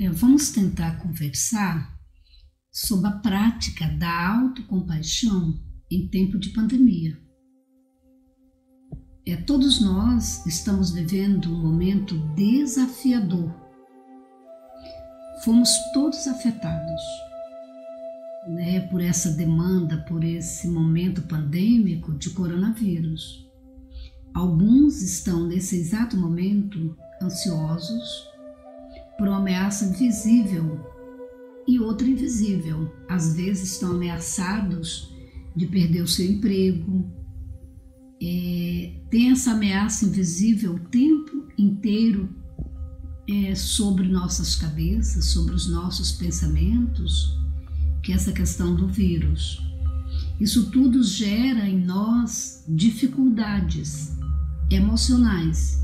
Vamos tentar conversar sobre a prática da autocompaixão em tempo de pandemia. Todos nós estamos vivendo um momento desafiador. Fomos todos afetados, por essa demanda, por esse momento pandêmico de coronavírus. Alguns estão nesse exato momento ansiosos por uma ameaça visível e outra invisível. Às vezes estão ameaçados de perder o seu emprego. Tem essa ameaça invisível o tempo inteiro sobre nossas cabeças, sobre os nossos pensamentos, que é essa questão do vírus. Isso tudo gera em nós dificuldades emocionais.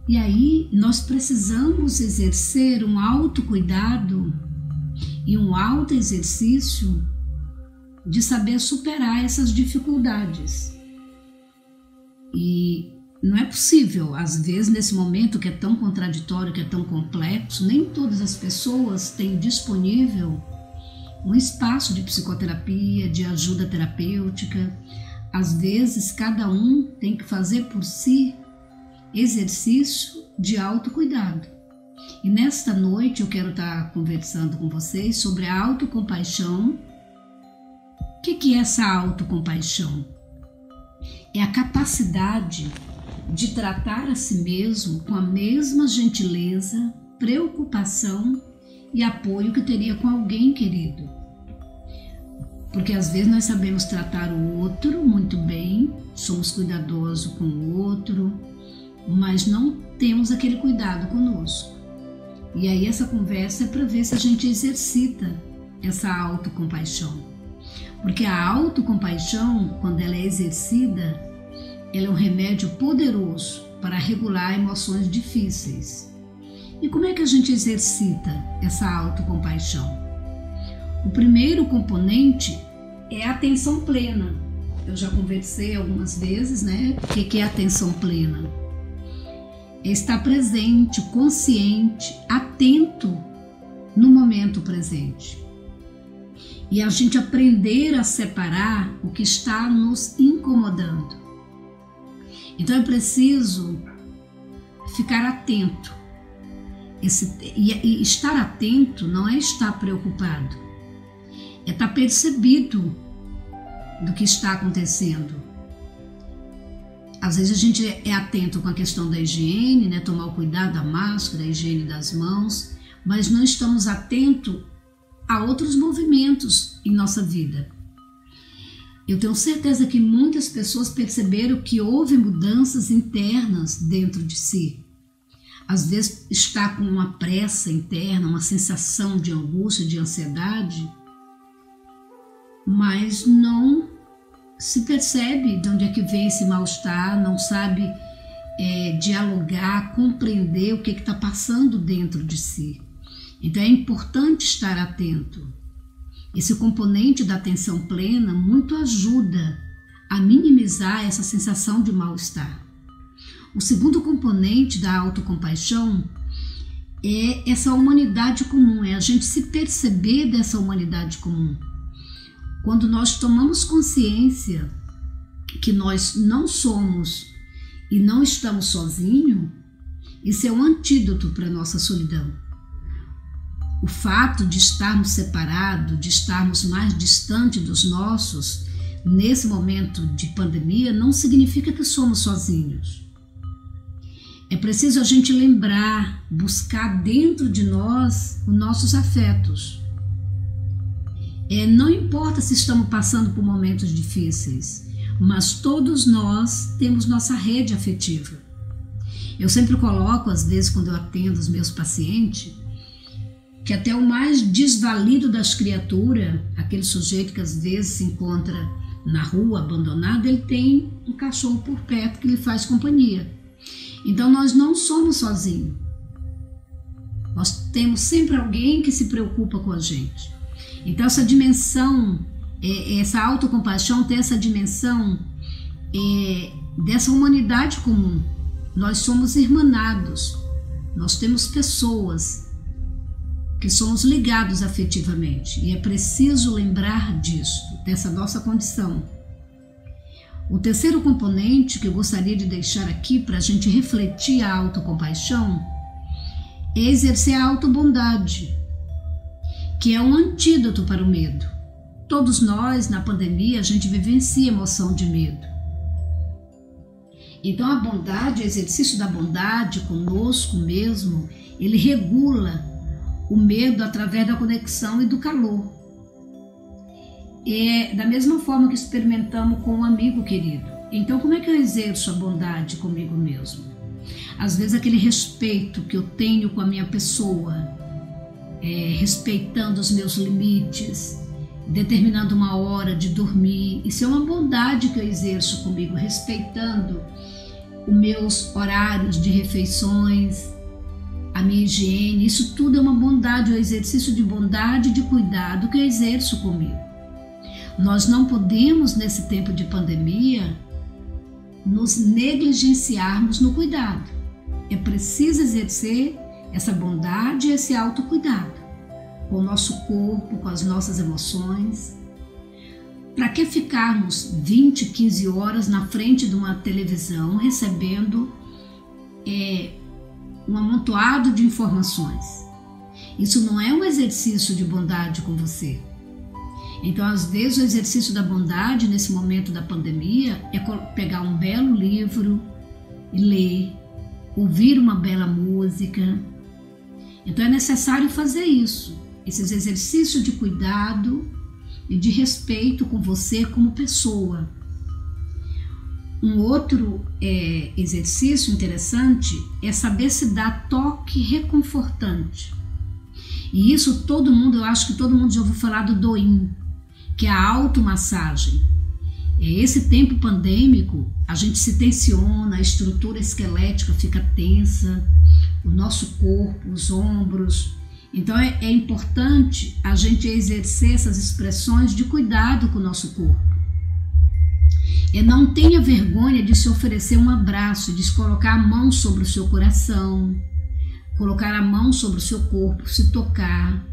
E aí nós precisamos exercer um autocuidado e um autoexercício de saber superar essas dificuldades. E não é possível, às vezes, nesse momento que é tão contraditório, que é tão complexo, nem todas as pessoas têm disponível um espaço de psicoterapia, de ajuda terapêutica. Às vezes, cada um tem que fazer por si exercício de autocuidado. E nesta noite eu quero estar conversando com vocês sobre a autocompaixão. O que é essa autocompaixão? É a capacidade de tratar a si mesmo com a mesma gentileza, preocupação e apoio que teria com alguém querido. Porque às vezes nós sabemos tratar o outro muito bem, somos cuidadosos com o outro, mas não temos aquele cuidado conosco. E aí essa conversa é para ver se a gente exercita essa autocompaixão. Porque a autocompaixão, quando ela é exercida, ela é um remédio poderoso para regular emoções difíceis. E como é que a gente exercita essa autocompaixão? O primeiro componente é a atenção plena. Eu já conversei algumas vezes, O que é atenção plena? É estar presente, consciente, atento no momento presente. E a gente aprender a separar o que está nos incomodando. Então é preciso ficar atento. E estar atento não é estar preocupado, é estar percebido do que está acontecendo. Às vezes a gente é atento com a questão da higiene, tomar o cuidado da máscara, a higiene das mãos, mas não estamos atentos a outros movimentos em nossa vida. Eu tenho certeza que muitas pessoas perceberam que houve mudanças internas dentro de si. Às vezes está com uma pressa interna, uma sensação de angústia, de ansiedade, mas não se percebe de onde é que vem esse mal-estar, não sabe dialogar, compreender o que está passando dentro de si. Então é importante estar atento. Esse componente da atenção plena muito ajuda a minimizar essa sensação de mal-estar. O segundo componente da autocompaixão é essa humanidade comum, é a gente se perceber dessa humanidade comum. Quando nós tomamos consciência que nós não somos e não estamos sozinhos, isso é um antídoto para a nossa solidão. O fato de estarmos separados, de estarmos mais distantes dos nossos, nesse momento de pandemia, não significa que somos sozinhos. É preciso a gente lembrar, buscar dentro de nós os nossos afetos. Não importa se estamos passando por momentos difíceis, mas todos nós temos nossa rede afetiva. Eu sempre coloco, às vezes, quando eu atendo os meus pacientes, que até o mais desvalido das criaturas, aquele sujeito que às vezes se encontra na rua abandonado, ele tem um cachorro por perto que lhe faz companhia. Então nós não somos sozinhos. Nós temos sempre alguém que se preocupa com a gente. Então essa dimensão, essa autocompaixão tem essa dimensão dessa humanidade comum. Nós somos irmanados, nós temos pessoas porque somos ligados afetivamente e é preciso lembrar disso, dessa nossa condição. O terceiro componente que eu gostaria de deixar aqui para a gente refletir a autocompaixão é exercer a autobondade, que é um antídoto para o medo. Todos nós, na pandemia, a gente vivencia a emoção de medo. Então a bondade, o exercício da bondade conosco mesmo, ele regula o medo através da conexão e do calor. É da mesma forma que experimentamos com um amigo querido. Então como é que eu exerço a bondade comigo mesmo? Às vezes aquele respeito que eu tenho com a minha pessoa, respeitando os meus limites, determinando uma hora de dormir, isso é uma bondade que eu exerço comigo, respeitando os meus horários de refeições, a minha higiene, isso tudo é uma bondade, é um exercício de bondade e de cuidado que eu exerço comigo. Nós não podemos, nesse tempo de pandemia, nos negligenciarmos no cuidado. É preciso exercer essa bondade e esse autocuidado com o nosso corpo, com as nossas emoções. Para que ficarmos 20, 15 horas na frente de uma televisão recebendo um amontoado de informações? Isso não é um exercício de bondade com você. Então, às vezes, o exercício da bondade nesse momento da pandemia é pegar um belo livro e ler, ouvir uma bela música. Então, é necessário fazer isso, esses exercícios de cuidado e de respeito com você como pessoa. Um outro exercício interessante é saber se dar toque reconfortante. E isso eu acho que todo mundo já ouviu falar do Douyin, que é a automassagem. Esse tempo pandêmico, a gente se tensiona, a estrutura esquelética fica tensa, o nosso corpo, os ombros. Então é importante a gente exercer essas expressões de cuidado com o nosso corpo. Não tenha vergonha de se oferecer um abraço, de se colocar a mão sobre o seu coração, colocar a mão sobre o seu corpo, se tocar,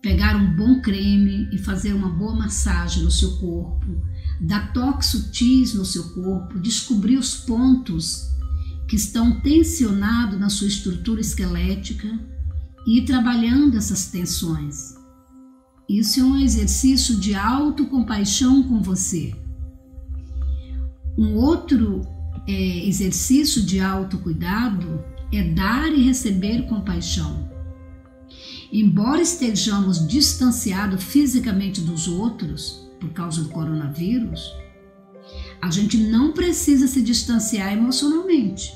pegar um bom creme e fazer uma boa massagem no seu corpo, dar toques sutis no seu corpo, descobrir os pontos que estão tensionados na sua estrutura esquelética e ir trabalhando essas tensões. Isso é um exercício de autocompaixão com você. Um outro exercício de autocuidado é dar e receber compaixão. Embora estejamos distanciados fisicamente dos outros por causa do coronavírus, a gente não precisa se distanciar emocionalmente.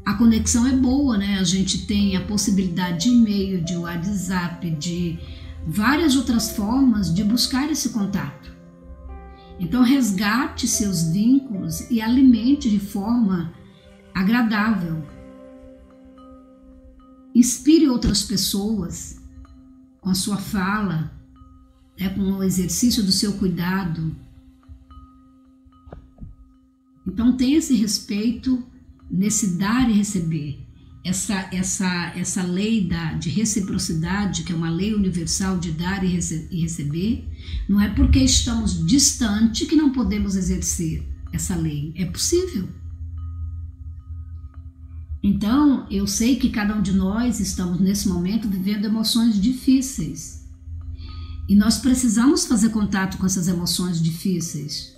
A conexão é boa, né? A gente tem a possibilidade de e-mail, de WhatsApp, de várias outras formas de buscar esse contato. Então resgate seus vínculos e alimente de forma agradável. Inspire outras pessoas com a sua fala, com o exercício do seu cuidado. Então tenha esse respeito nesse dar e receber. Essa lei de reciprocidade, que é uma lei universal de dar e receber, não é porque estamos distante que não podemos exercer essa lei. É possível. Então, eu sei que cada um de nós estamos nesse momento vivendo emoções difíceis. E nós precisamos fazer contato com essas emoções difíceis.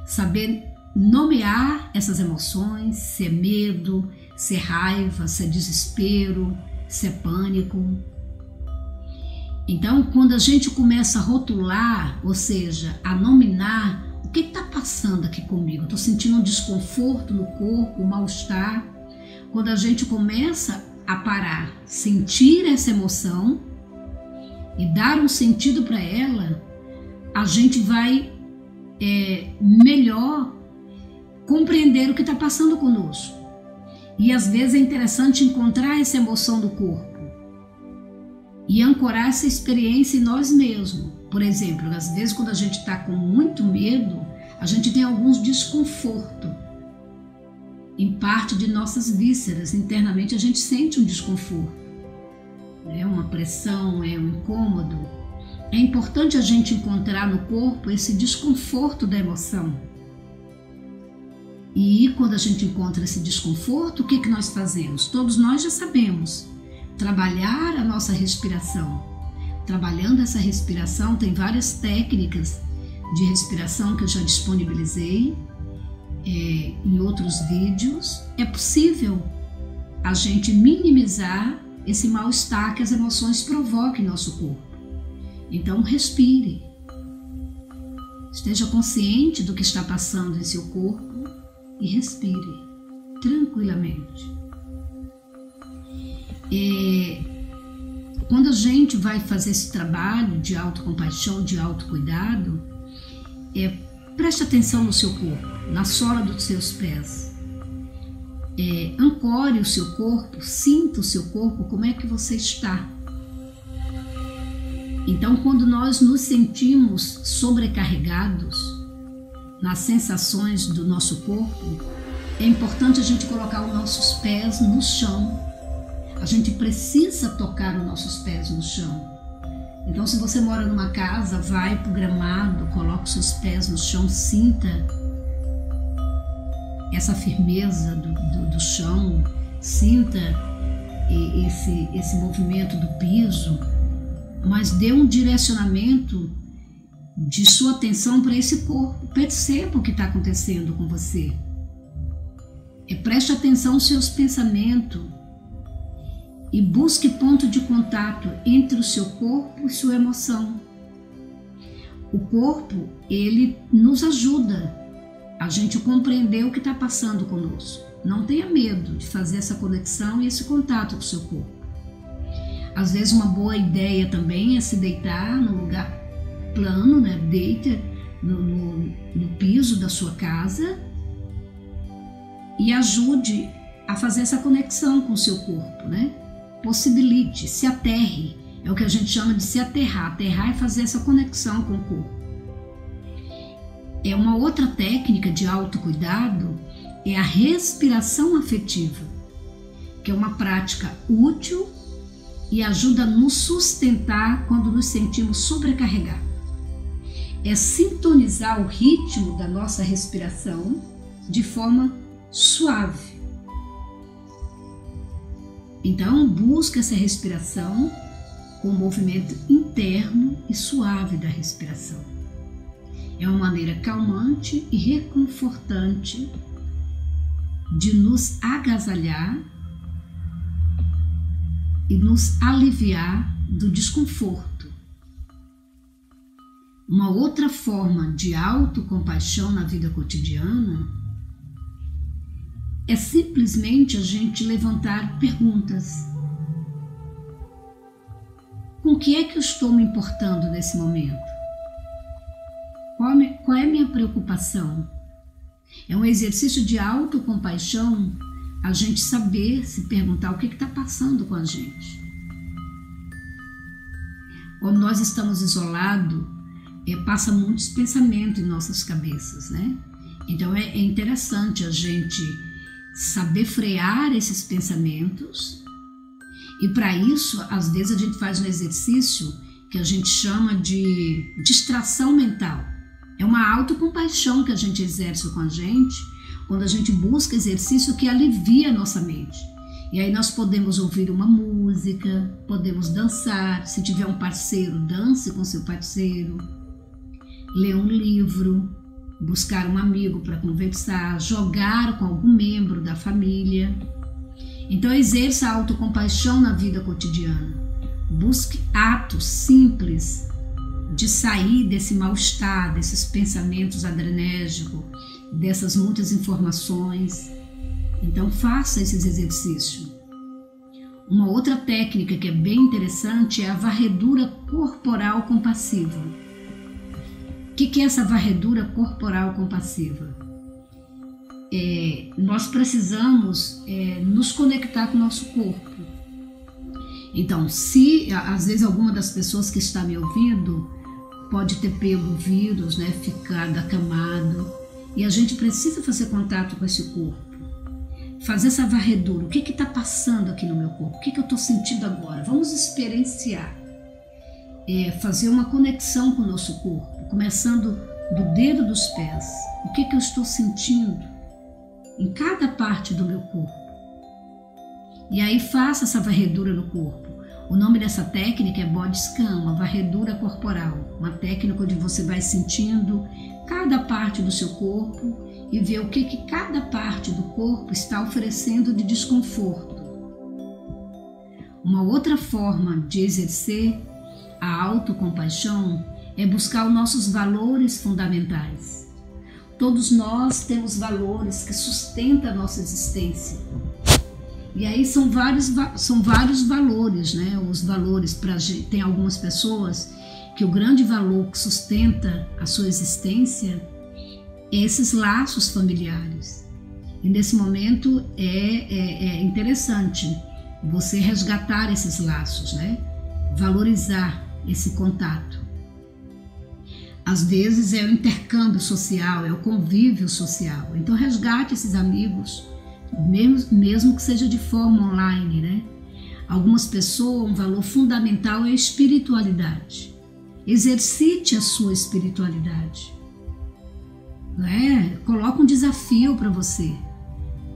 Saber nomear essas emoções, se é medo, se é raiva, se é desespero, se é pânico. Então, quando a gente começa a rotular, ou seja, a nominar, o que está passando aqui comigo? Estou sentindo um desconforto no corpo, um mal-estar. Quando a gente começa a parar, sentir essa emoção e dar um sentido para ela, a gente vai melhor compreender o que está passando conosco. E às vezes é interessante encontrar essa emoção do corpo e ancorar essa experiência em nós mesmos. Por exemplo, às vezes quando a gente está com muito medo, a gente tem alguns desconfortos em parte de nossas vísceras. Internamente a gente sente um desconforto. é uma pressão, é um incômodo, é importante a gente encontrar no corpo esse desconforto da emoção. E quando a gente encontra esse desconforto, o que nós fazemos? Todos nós já sabemos, trabalhar a nossa respiração. Trabalhando essa respiração, tem várias técnicas de respiração que eu já disponibilizei em outros vídeos. É possível a gente minimizar esse mal-estar que as emoções provocam em nosso corpo. Então, respire. Esteja consciente do que está passando em seu corpo e respire tranquilamente. Quando a gente vai fazer esse trabalho de autocompaixão, de autocuidado, preste atenção no seu corpo, na sola dos seus pés. Ancore o seu corpo, sinta o seu corpo, como é que você está. Então, quando nós nos sentimos sobrecarregados nas sensações do nosso corpo, é importante a gente colocar os nossos pés no chão. A gente precisa tocar os nossos pés no chão. Então, se você mora numa casa, vai para o gramado, coloca os seus pés no chão, sinta essa firmeza do chão, sinta esse movimento do piso, mas dê um direcionamento de sua atenção para esse corpo. Perceba o que está acontecendo com você. Preste atenção aos seus pensamentos e busque ponto de contato entre o seu corpo e sua emoção. O corpo, ele nos ajuda a gente compreender o que está passando conosco. Não tenha medo de fazer essa conexão e esse contato com o seu corpo. Às vezes uma boa ideia também é se deitar num lugar plano, né? Deita no piso da sua casa e ajude a fazer essa conexão com o seu corpo, né? Possibilite, se aterre, é o que a gente chama de se aterrar. Aterrar é fazer essa conexão com o corpo. Uma outra técnica de autocuidado é a respiração afetiva, que é uma prática útil e ajuda a nos sustentar quando nos sentimos sobrecarregados. É sintonizar o ritmo da nossa respiração de forma suave. Então, busca essa respiração com o movimento interno e suave da respiração. É uma maneira calmante e reconfortante de nos agasalhar e nos aliviar do desconforto. Uma outra forma de autocompaixão na vida cotidiana é simplesmente a gente levantar perguntas. Com o que é que eu estou me importando nesse momento? Qual é a minha preocupação? É um exercício de autocompaixão a gente saber se perguntar o que está passando com a gente. Quando nós estamos isolados, passa muitos pensamentos em nossas cabeças, né? Então é interessante a gente saber frear esses pensamentos, e para isso, às vezes a gente faz um exercício que a gente chama de distração mental. É uma autocompaixão que a gente exerce com a gente quando a gente busca exercício que alivia a nossa mente. E aí nós podemos ouvir uma música, podemos dançar, se tiver um parceiro, dance com seu parceiro, ler um livro, buscar um amigo para conversar, jogar com algum membro da família. Então exerça a autocompaixão na vida cotidiana. Busque atos simples de sair desse mal-estar, desses pensamentos adrenérgicos, dessas muitas informações. Então faça esses exercícios. Uma outra técnica que é bem interessante é a varredura corporal compassiva. O que é essa varredura corporal compassiva? Nós precisamos nos conectar com o nosso corpo. Então, se às vezes alguma das pessoas que está me ouvindo pode ter pego o vírus, né, ficado acamado, e a gente precisa fazer contato com esse corpo. fazer essa varredura. O que está passando aqui no meu corpo? O que eu estou sentindo agora? Vamos experienciar. Fazer uma conexão com o nosso corpo, começando do dedo dos pés. O que eu estou sentindo em cada parte do meu corpo? E aí faça essa varredura no corpo. O nome dessa técnica é Body Scan, uma varredura corporal. Uma técnica onde você vai sentindo cada parte do seu corpo e ver o que cada parte do corpo está oferecendo de desconforto. Uma outra forma de exercer a autocompaixão é buscar os nossos valores fundamentais. Todos nós temos valores que sustentam a nossa existência. E aí são vários valores, né? Os valores tem algumas pessoas que o grande valor que sustenta a sua existência é esses laços familiares. E nesse momento é interessante você resgatar esses laços, né? Valorizar esse contato. Às vezes é o intercâmbio social, é o convívio social. Então resgate esses amigos, mesmo que seja de forma online, né? Algumas pessoas, um valor fundamental é a espiritualidade. Exercite a sua espiritualidade. Coloca um desafio para você.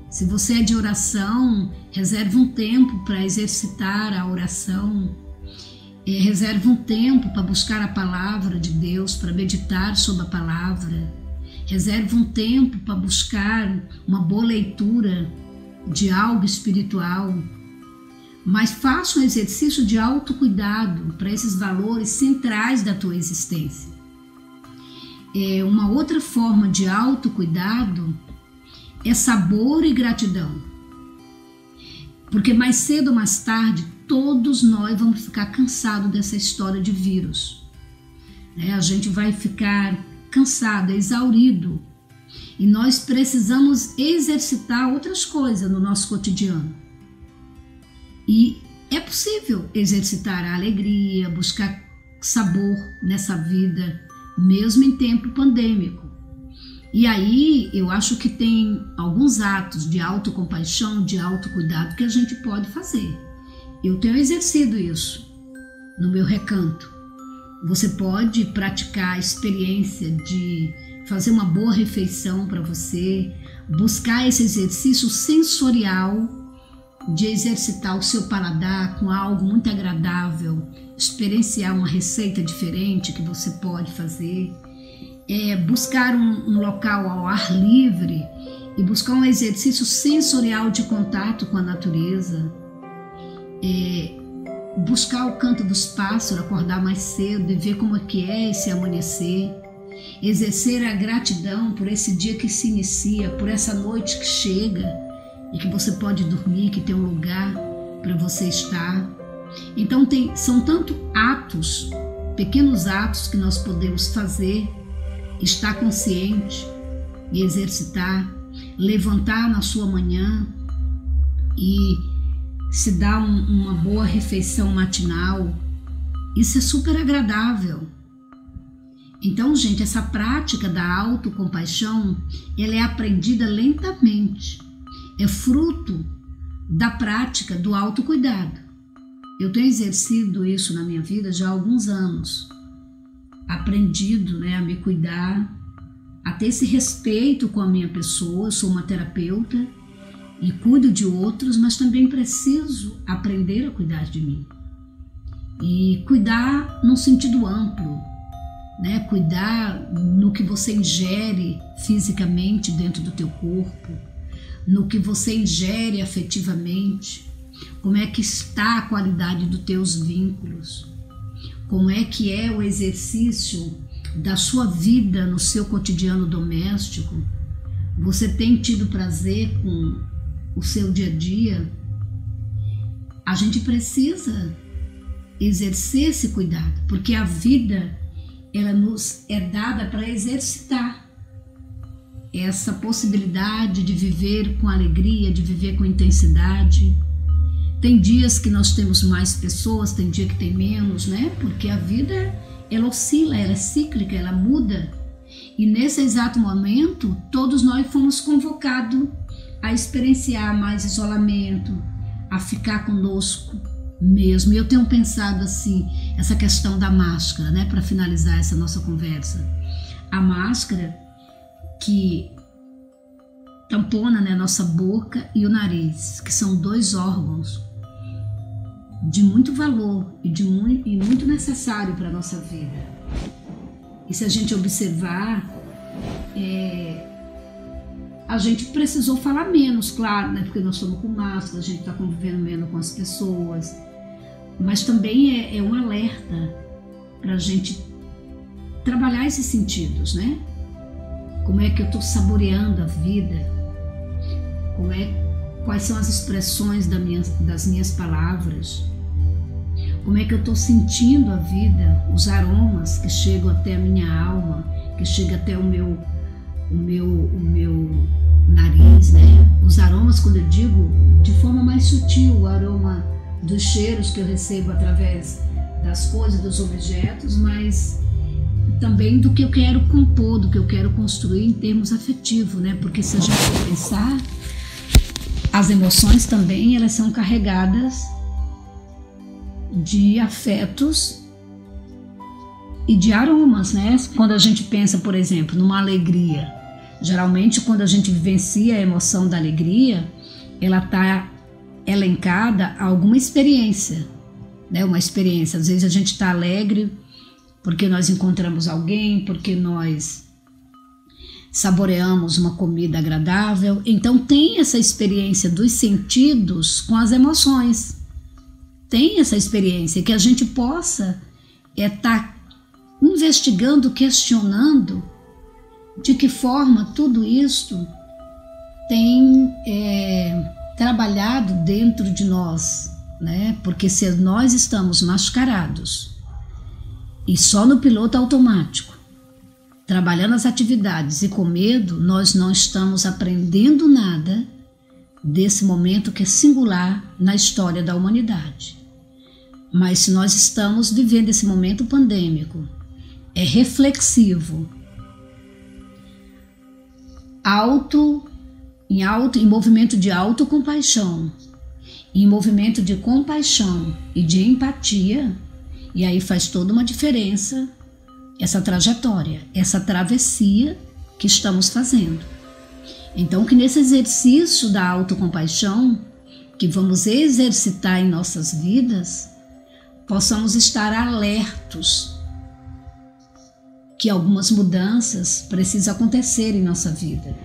Se você é de oração, reserve um tempo para exercitar a oração. Reserve um tempo para buscar a palavra de Deus, para meditar sobre a palavra. Reserve um tempo para buscar uma boa leitura de algo espiritual. Mas faça um exercício de autocuidado para esses valores centrais da tua existência. Uma outra forma de autocuidado é sabor e gratidão. Porque mais cedo ou mais tarde, todos nós vamos ficar cansados dessa história de vírus. A gente vai ficar cansado, exaurido. E nós precisamos exercitar outras coisas no nosso cotidiano. E é possível exercitar a alegria, buscar sabor nessa vida, mesmo em tempo pandêmico. E aí eu acho que tem alguns atos de autocompaixão, de autocuidado que a gente pode fazer. Eu tenho exercido isso no meu recanto. Você pode praticar a experiência de fazer uma boa refeição para você, buscar esse exercício sensorial de exercitar o seu paladar com algo muito agradável, experienciar uma receita diferente que você pode fazer, buscar um local ao ar livre e buscar um exercício sensorial de contato com a natureza, buscar o canto dos pássaros, acordar mais cedo e ver como é que é esse amanhecer, exercer a gratidão por esse dia que se inicia, por essa noite que chega e que você pode dormir, que tem um lugar para você estar. Então são tanto atos, pequenos atos que nós podemos fazer, estar consciente e exercitar, levantar na sua manhã e se dar uma boa refeição matinal. Isso é super agradável. Então, gente, essa prática da autocompaixão, ela é aprendida lentamente. É fruto da prática do autocuidado. Eu tenho exercido isso na minha vida já há alguns anos. Aprendido, a me cuidar, a ter esse respeito com a minha pessoa. Eu sou uma terapeuta e cuido de outros, mas também preciso aprender a cuidar de mim. E cuidar num sentido amplo, cuidar no que você ingere fisicamente dentro do teu corpo, no que você ingere afetivamente, como é que está a qualidade dos teus vínculos, como é que é o exercício da sua vida no seu cotidiano doméstico. Você tem tido prazer com o seu dia a dia? A gente precisa exercer esse cuidado, porque a vida ela nos é dada para exercitar essa possibilidade de viver com alegria, de viver com intensidade. Tem dias que nós temos mais pessoas, tem dia que tem menos, Porque a vida, ela oscila, ela é cíclica, ela muda. E nesse exato momento, todos nós fomos convocados a experienciar mais isolamento, a ficar conosco mesmo. E eu tenho pensado assim, essa questão da máscara, né, para finalizar essa nossa conversa. A máscara que tampona, né, nossa boca e o nariz, que são 2 órgãos de muito valor e muito necessário para a nossa vida. E se a gente observar, a gente precisou falar menos, claro, né, porque nós estamos com máscara, a gente está convivendo menos com as pessoas, mas também é um alerta para a gente trabalhar esses sentidos, né? Como é que eu estou saboreando a vida? Quais são as expressões das minhas palavras? Como é que eu estou sentindo a vida? Os aromas que chegam até a minha alma, que chegam até o meu nariz, né? Os aromas, quando eu digo de forma mais sutil, o aroma dos cheiros que eu recebo através das coisas, dos objetos, mas também do que eu quero compor, do que eu quero construir em termos afetivos, né? Porque se a gente for pensar, as emoções também, elas são carregadas de afetos e de aromas, né? Quando a gente pensa, por exemplo, numa alegria, geralmente quando a gente vivencia a emoção da alegria, ela está elencada a alguma experiência, né? Uma experiência, às vezes a gente está alegre porque nós encontramos alguém, porque nós saboreamos uma comida agradável. Então tem essa experiência dos sentidos com as emoções. Tem essa experiência que a gente possa estar investigando, questionando de que forma tudo isso tem trabalhado dentro de nós, né? Porque se nós estamos mascarados e só no piloto automático, trabalhando as atividades e com medo, nós não estamos aprendendo nada desse momento que é singular na história da humanidade. Mas se nós estamos vivendo esse momento pandêmico, reflexivo, em movimento de autocompaixão, em movimento de compaixão e de empatia, e aí faz toda uma diferença essa trajetória, essa travessia que estamos fazendo. Então, que nesse exercício da autocompaixão, que vamos exercitar em nossas vidas, possamos estar alertos que algumas mudanças precisam acontecer em nossa vida.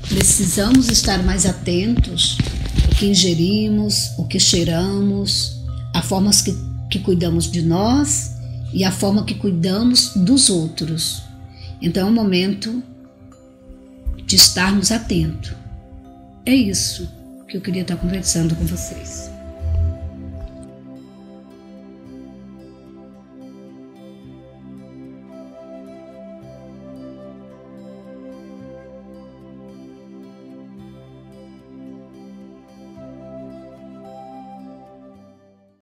Precisamos estar mais atentos ao que ingerimos, o que cheiramos, a forma que cuidamos de nós e a forma que cuidamos dos outros. Então é um momento de estarmos atentos. É isso que eu queria estar conversando com vocês.